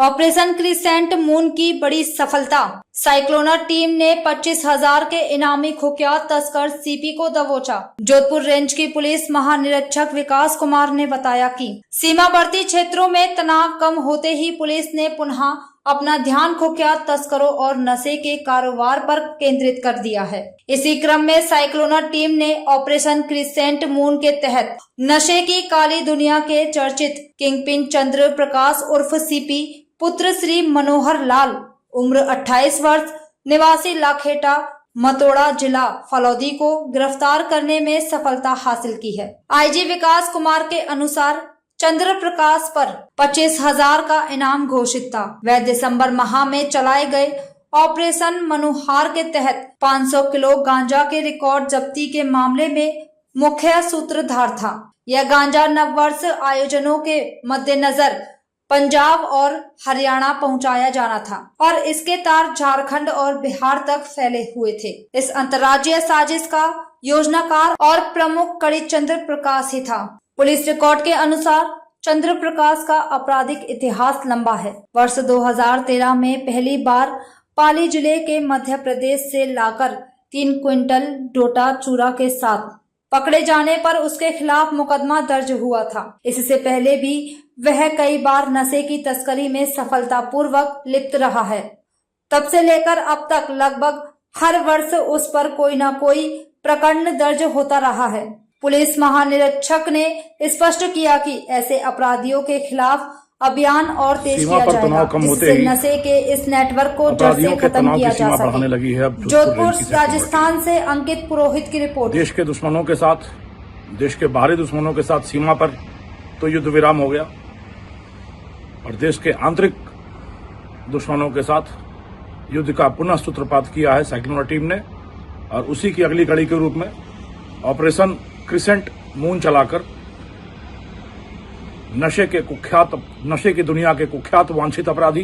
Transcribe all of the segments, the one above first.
Operation crescent moon की बड़ी सफलता। साइक्लोनर टीम ने 25,000 के इनामी कुख्यात तस्कर सीपी को दबोचा। जोधपुर रेंज की पुलिस महानिरीक्षक विकास कुमार ने बताया कि सीमावर्ती क्षेत्रों में तनाव कम होते ही पुलिस ने पुनः अपना ध्यान कुख्यात तस्करों और नशे के कारोबार पर केंद्रित कर दिया है। इसी क्रम में साइक्लोनर टीम ने ऑपरेशन क्रिसेंट मून के तहत नशे की काली दुनिया के चर्चित किंगपिन चंद्र प्रकाश उर्फ सीपी पुत्र श्री मनोहर लाल उम्र 28 वर्ष निवासी लाखेटा मतोड़ा जिला फलौदी को गिरफ्तार करने में सफलता हासिल की है। आईजी विकास कुमार के अनुसार चंद्र प्रकाश पर 25,000 का इनाम घोषित था। वह दिसंबर माह में चलाए गए ऑपरेशन मनोहार के तहत 500 किलो गांजा के रिकॉर्ड जब्ती के मामले में मुख्य सूत्रधार था। यह गांजा नववर्ष आयोजनों के मद्देनजर पंजाब और हरियाणा पहुंचाया जाना था और इसके तार झारखंड और बिहार तक फैले हुए थे। इस अंतर्राज्यीय साजिश का योजनाकार और प्रमुख कड़ी चंद्र प्रकाश ही था। पुलिस रिकॉर्ड के अनुसार चंद्र प्रकाश का आपराधिक इतिहास लंबा है। वर्ष 2013 में पहली बार पाली जिले के मध्य प्रदेश से लाकर 3 क्विंटल डोडा चूरा के साथ पकड़े जाने पर उसके खिलाफ मुकदमा दर्ज हुआ था। इससे पहले भी वह कई बार नशे की तस्करी में सफलतापूर्वक लिप्त रहा है। तब से लेकर अब तक लगभग हर वर्ष उस पर कोई न कोई प्रकरण दर्ज होता रहा है। पुलिस महानिरीक्षक ने स्पष्ट किया कि ऐसे अपराधियों के खिलाफ अभियान और तेज किया जाएगा, जिससे नशे के इस नेटवर्क को जड़ से खत्म किया जा सके। जोधपुर राजस्थान से अंकित पुरोहित की रिपोर्ट। देश के दुश्मनों के साथ, देश के बाहरी दुश्मनों के साथ सीमा पर तो युद्ध विराम हो गया और देश के आंतरिक दुश्मनों के साथ युद्ध का पुनः सूत्रपात किया है साइक्लोनर टीम ने। और उसी की अगली कड़ी के रूप में ऑपरेशन क्रिसेंट मून चलाकर नशे की दुनिया के कुख्यात वांछित अपराधी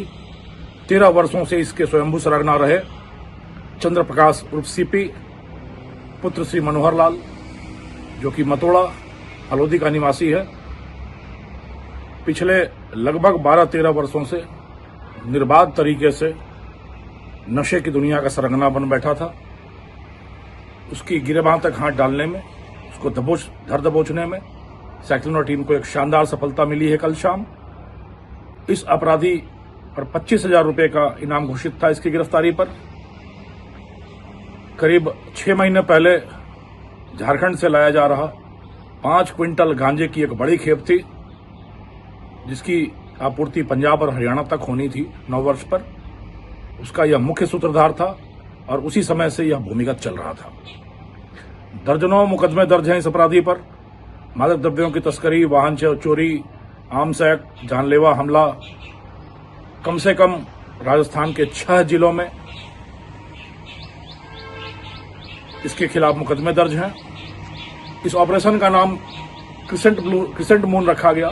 13 वर्षों से इसके स्वयंभू सरगना रहे चंद्र प्रकाश उर्फ सीपी पुत्र श्री मनोहर लाल, जो कि मतोड़ा फलौदी का निवासी है, पिछले लगभग 12-13 वर्षों से निर्बाध तरीके से नशे की दुनिया का सरगना बन बैठा था। उसकी गिरेबां तक हाथ डालने में, उसको धर दबोचने में साइक्लोनर टीम को एक शानदार सफलता मिली है। कल शाम इस अपराधी पर 25,000 रुपए का इनाम घोषित था। इसकी गिरफ्तारी पर करीब 6 महीने पहले झारखंड से लाया जा रहा 5 क्विंटल गांजे की एक बड़ी खेप थी, जिसकी आपूर्ति पंजाब और हरियाणा तक होनी थी 9 वर्ष पर। उसका यह मुख्य सूत्रधार था और उसी समय से यह भूमिगत चल रहा था। दर्जनों मुकदमे दर्ज हैं इस अपराधी पर। मादक द्रव्यों की तस्करी, वाहन चोरी, आर्म्स एक्ट, जानलेवा हमला, कम से कम राजस्थान के 6 जिलों में इसके खिलाफ मुकदमे दर्ज हैं। इस ऑपरेशन का नाम क्रिसेंट मून रखा गया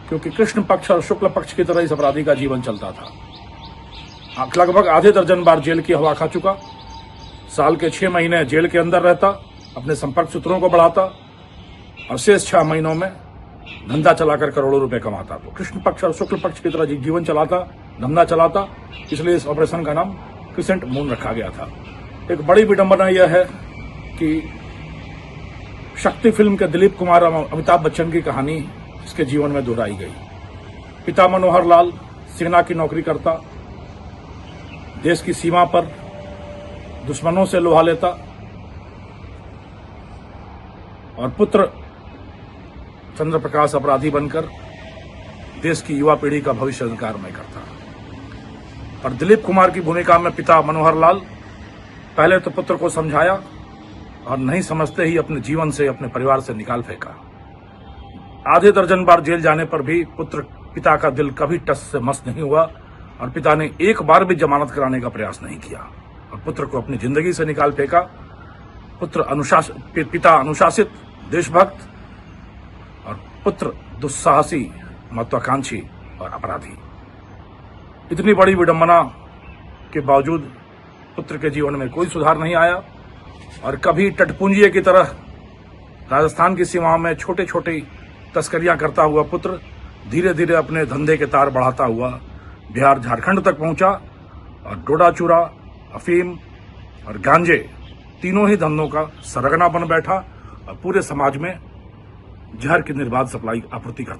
क्योंकि कृष्ण पक्ष और शुक्ल पक्ष की तरह इस अपराधी का जीवन चलता था। लगभग आधे दर्जन बार जेल की हवा खा चुका, साल के 6 महीने जेल के अंदर रहता, अपने संपर्क सूत्रों को बढ़ाता और शेष 6 महीनों में धंधा चलाकर करोड़ों रुपए कमाता। तो कृष्ण पक्ष और शुक्ल पक्ष की तरह जीवन चलाता, धंधा चलाता, इसलिए इस ऑपरेशन का नाम क्रिसेंट मून रखा गया था। एक बड़ी विडंबना यह है कि शक्ति फिल्म के दिलीप कुमार और अमिताभ बच्चन की कहानी इसके जीवन में दोहराई गई। पिता मनोहर लाल सेना की नौकरी करता, देश की सीमा पर दुश्मनों से लोहा लेता और पुत्र चंद्र प्रकाश अपराधी बनकर देश की युवा पीढ़ी का भविष्य अंधकारमय करता। और दिलीप कुमार की भूमिका में पिता मनोहर लाल पहले तो पुत्र को समझाया और नहीं समझते ही अपने जीवन से, अपने परिवार से निकाल फेंका। आधे दर्जन बार जेल जाने पर भी पिता का दिल कभी टस से मस नहीं हुआ और पिता ने एक बार भी जमानत कराने का प्रयास नहीं किया और पुत्र को अपनी जिंदगी से निकाल फेंका। पिता अनुशासित, देशभक्त और पुत्र दुस्साहसी, महत्वाकांक्षी और अपराधी। इतनी बड़ी विडंबना के बावजूद पुत्र के जीवन में कोई सुधार नहीं आया और कभी टटपुंजिये की तरह राजस्थान की सीमाओं में छोटे छोटे तस्करियां करता हुआ पुत्र धीरे धीरे अपने धंधे के तार बढ़ाता हुआ बिहार झारखंड तक पहुंचा और डोडा चूरा, अफीम और गांजे तीनों ही धंधों का सरगना बन बैठा और पूरे समाज में जहर की निर्बाध सप्लाई आपूर्ति करता।